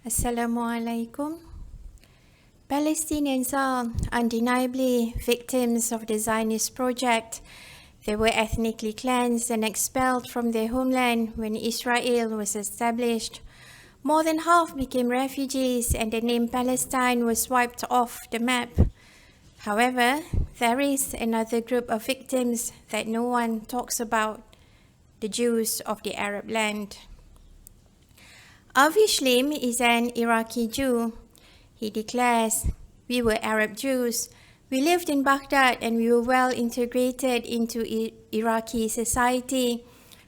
Assalamualaikum. Palestinians are undeniably victims of the Zionist project. They were ethnically cleansed and expelled from their homeland when Israel was established. More than half became refugees and the name Palestine was wiped off the map. However, there is another group of victims that no one talks about, the Jews of the Arab land. Avi Shlaim is an Iraqi Jew. He declares, "We were Arab Jews. We lived in Baghdad and we were well integrated into Iraqi society.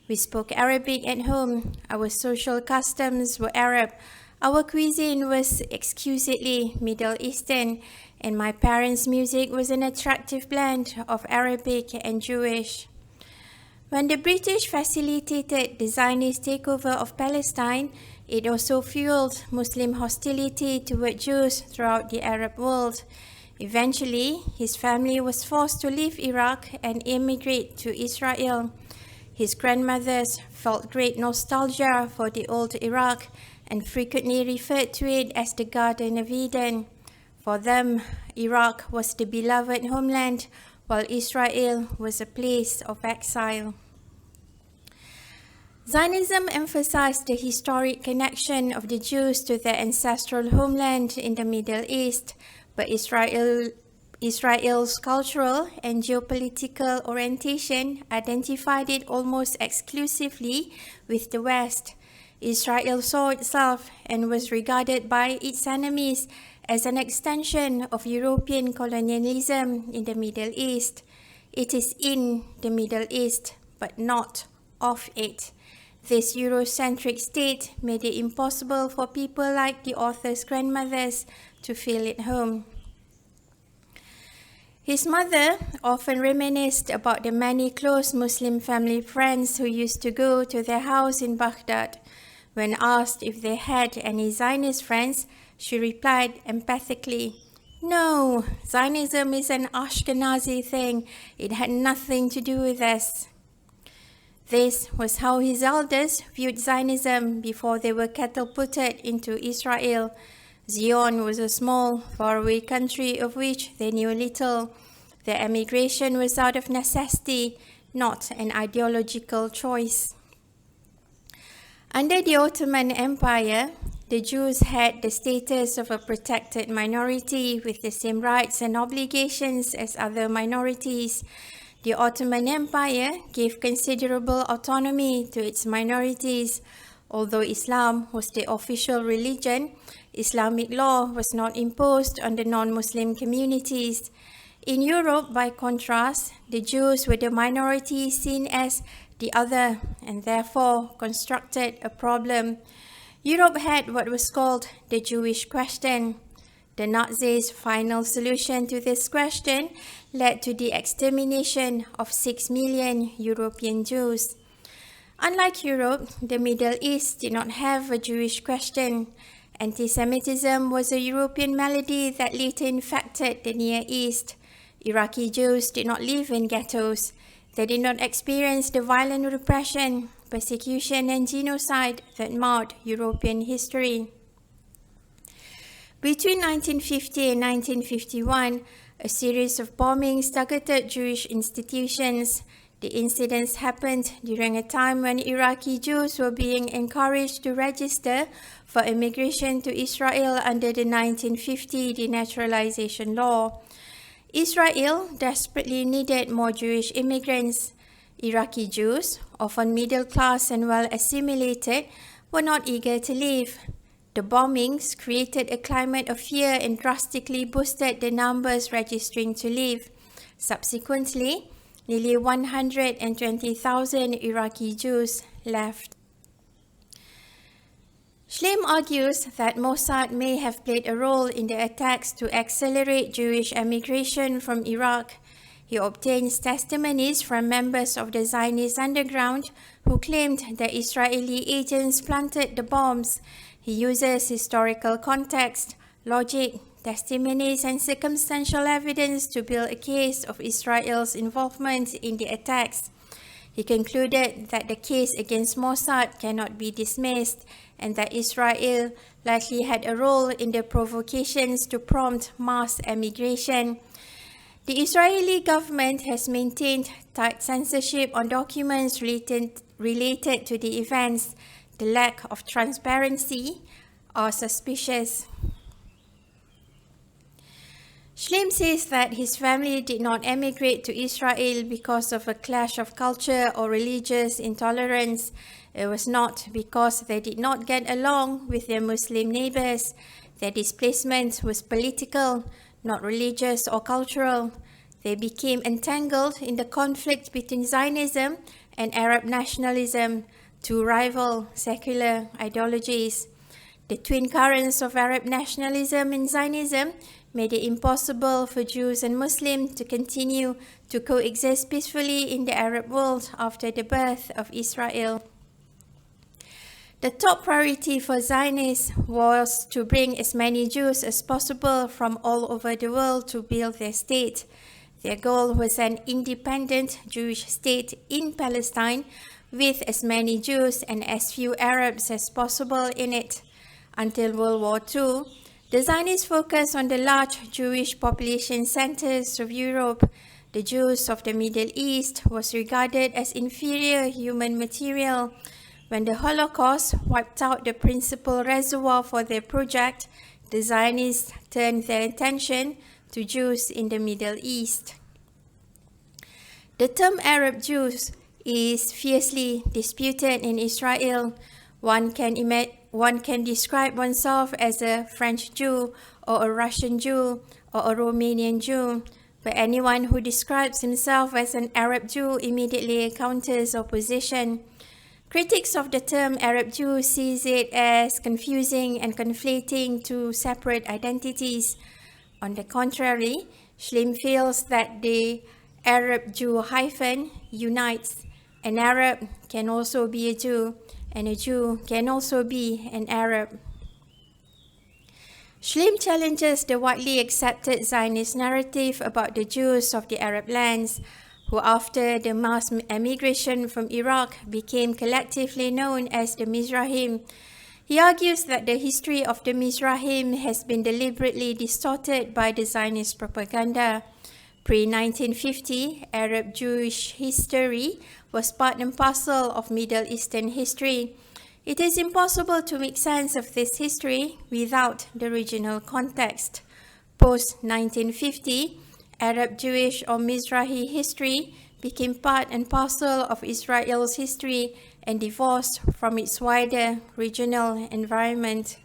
We spoke Arabic at home. Our social customs were Arab. Our cuisine was exquisitely Middle Eastern, and my parents' music was an attractive blend of Arabic and Jewish." When the British facilitated the Zionist takeover of Palestine, it also fueled Muslim hostility toward Jews throughout the Arab world. Eventually, his family was forced to leave Iraq and immigrate to Israel. His grandmothers felt great nostalgia for the old Iraq and frequently referred to it as the Garden of Eden. For them, Iraq was the beloved homeland, while Israel was a place of exile. Zionism emphasized the historic connection of the Jews to their ancestral homeland in the Middle East, but Israel's cultural and geopolitical orientation identified it almost exclusively with the West. Israel saw itself and was regarded by its enemies as an extension of European colonialism in the Middle East. It is in the Middle East, but not of it. This Eurocentric state made it impossible for people like the author's grandmothers to feel at home. His mother often reminisced about the many close Muslim family friends who used to go to their house in Baghdad. When asked if they had any Zionist friends, she replied empathically, "No, Zionism is an Ashkenazi thing. It had nothing to do with us." This was how his elders viewed Zionism before they were catapulted into Israel. Zion was a small, faraway country of which they knew little. Their emigration was out of necessity, not an ideological choice. Under the Ottoman Empire, the Jews had the status of a protected minority with the same rights and obligations as other minorities. The Ottoman Empire gave considerable autonomy to its minorities. Although Islam was the official religion, Islamic law was not imposed on the non-Muslim communities. In Europe, by contrast, the Jews were the minority seen as the other and therefore constructed a problem. Europe had what was called the Jewish question. The Nazis' final solution to this question led to the extermination of 6 million European Jews. Unlike Europe, the Middle East did not have a Jewish question. Anti-Semitism was a European malady that later infected the Near East. Iraqi Jews did not live in ghettos. They did not experience the violent repression, persecution, and genocide that marred European history. Between 1950 and 1951, a series of bombings targeted Jewish institutions. The incidents happened during a time when Iraqi Jews were being encouraged to register for immigration to Israel under the 1950 denaturalization law. Israel desperately needed more Jewish immigrants. Iraqi Jews, often middle class and well assimilated, were not eager to leave. The bombings created a climate of fear and drastically boosted the numbers registering to leave. Subsequently, nearly 120,000 Iraqi Jews left. Shlaim argues that Mossad may have played a role in the attacks to accelerate Jewish emigration from Iraq. He obtains testimonies from members of the Zionist underground who claimed that Israeli agents planted the bombs. He uses historical context, logic, testimonies, and circumstantial evidence to build a case of Israel's involvement in the attacks. He concluded that the case against Mossad cannot be dismissed and that Israel likely had a role in the provocations to prompt mass emigration. The Israeli government has maintained tight censorship on documents related to the events. The lack of transparency are suspicious. Shlaim says that his family did not emigrate to Israel because of a clash of culture or religious intolerance. It was not because they did not get along with their Muslim neighbors. Their displacement was political, not religious or cultural. They became entangled in the conflict between Zionism and Arab nationalism, two rival secular ideologies. The twin currents of Arab nationalism and Zionism made it impossible for Jews and Muslims to continue to coexist peacefully in the Arab world after the birth of Israel. The top priority for Zionists was to bring as many Jews as possible from all over the world to build their state. Their goal was an independent Jewish state in Palestine with as many Jews and as few Arabs as possible in it. Until World War II, the Zionists focused on the large Jewish population centers of Europe. The Jews of the Middle East was regarded as inferior human material. When the Holocaust wiped out the principal reservoir for their project, the Zionists turned their attention to Jews in the Middle East. The term Arab Jews is fiercely disputed in Israel. One can describe oneself as a French Jew or a Russian Jew or a Romanian Jew, but anyone who describes himself as an Arab Jew immediately encounters opposition. Critics of the term Arab Jew sees it as confusing and conflating two separate identities. On the contrary, Shlaim feels that the Arab Jew hyphen unites. An Arab can also be a Jew, and a Jew can also be an Arab. Shlaim challenges the widely accepted Zionist narrative about the Jews of the Arab lands, who after the mass emigration from Iraq became collectively known as the Mizrahim. He argues that the history of the Mizrahim has been deliberately distorted by the Zionist propaganda. Pre-1950, Arab Jewish history was part and parcel of Middle Eastern history. It is impossible to make sense of this history without the regional context. Post-1950, Arab Jewish or Mizrahi history became part and parcel of Israel's history and divorced from its wider regional environment.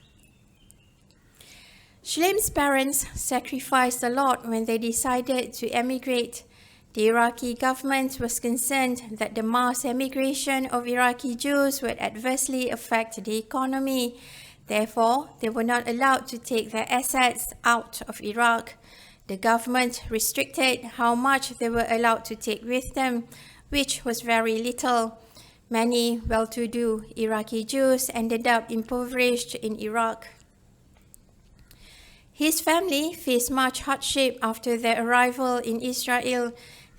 Shlaim's parents sacrificed a lot when they decided to emigrate. The Iraqi government was concerned that the mass emigration of Iraqi Jews would adversely affect the economy. Therefore, they were not allowed to take their assets out of Iraq. The government restricted how much they were allowed to take with them, which was very little. Many well-to-do Iraqi Jews ended up impoverished in Iraq. His family faced much hardship after their arrival in Israel.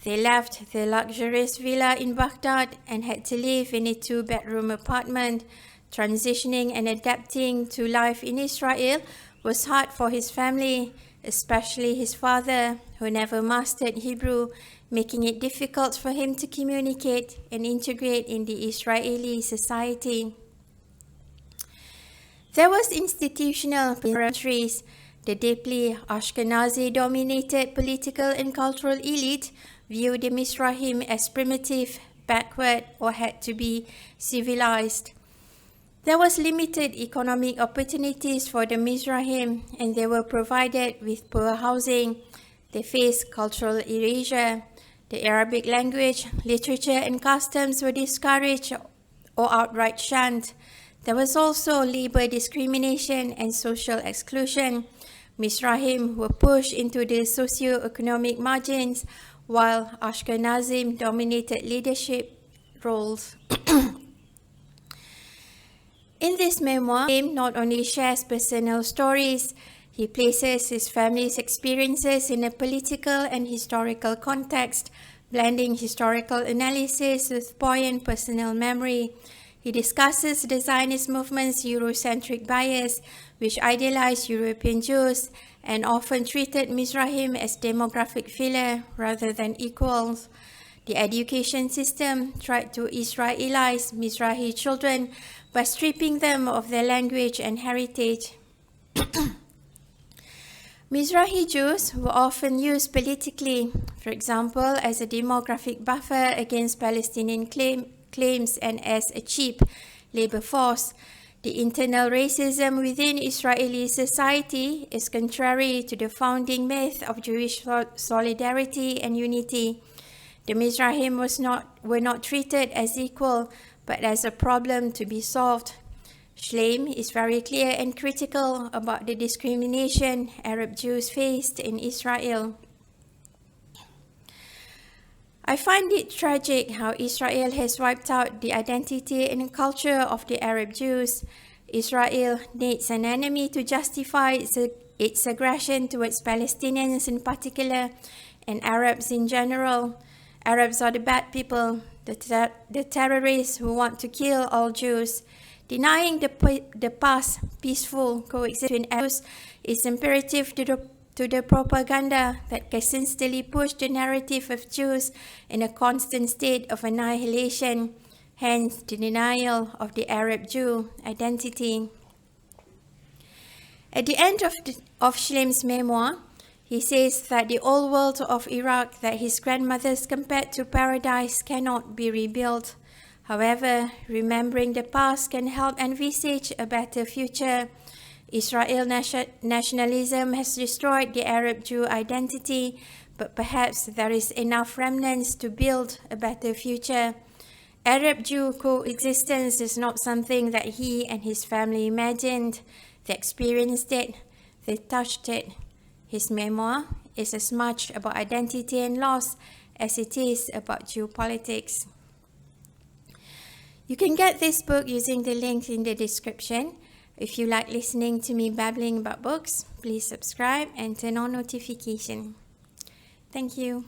They left their luxurious villa in Baghdad and had to live in a two-bedroom apartment. Transitioning and adapting to life in Israel was hard for his family, especially his father, who never mastered Hebrew, making it difficult for him to communicate and integrate in the Israeli society. There was institutional boundaries. The deeply Ashkenazi-dominated political and cultural elite viewed the Mizrahim as primitive, backward, or had to be civilized. There was limited economic opportunities for the Mizrahim, and they were provided with poor housing. They faced cultural erasure. The Arabic language, literature, and customs were discouraged or outright shunned. There was also labor discrimination and social exclusion. Mizrahim were pushed into the socio-economic margins, while Ashkenazim dominated leadership roles. In this memoir, Shlaim not only shares personal stories, he places his family's experiences in a political and historical context, Blending historical analysis with poignant personal memory, he discusses the Zionist movement's Eurocentric bias, which idealized European Jews and often treated Mizrahim as demographic filler rather than equals. The education system tried to Israelize Mizrahi children by stripping them of their language and heritage. Mizrahi Jews were often used politically, for example, as a demographic buffer against Palestinian claims and as a cheap labor force. The internal racism within Israeli society is contrary to the founding myth of Jewish solidarity and unity. The Mizrahim were not treated as equal, but as a problem to be solved. Shlaim is very clear and critical about the discrimination Arab Jews faced in Israel. I find it tragic how Israel has wiped out the identity and culture of the Arab Jews. Israel needs an enemy to justify its aggression towards Palestinians in particular and Arabs in general. Arabs are the bad people, the terrorists who want to kill all Jews. Denying the past peaceful coexistence between Arabs is imperative to the propaganda that consistently pushed the narrative of Jews in a constant state of annihilation, hence the denial of the Arab Jew identity. At the end of Shlaim's memoir, he says that the old world of Iraq that his grandmothers compared to paradise cannot be rebuilt. However, remembering the past can help envisage a better future. Israel nationalism has destroyed the Arab Jew identity, but perhaps there is enough remnants to build a better future. Arab Jew coexistence is not something that he and his family imagined. They experienced it, they touched it. His memoir is as much about identity and loss as it is about geopolitics. You can get this book using the link in the description. If you like listening to me babbling about books, please subscribe and turn on notification. Thank you.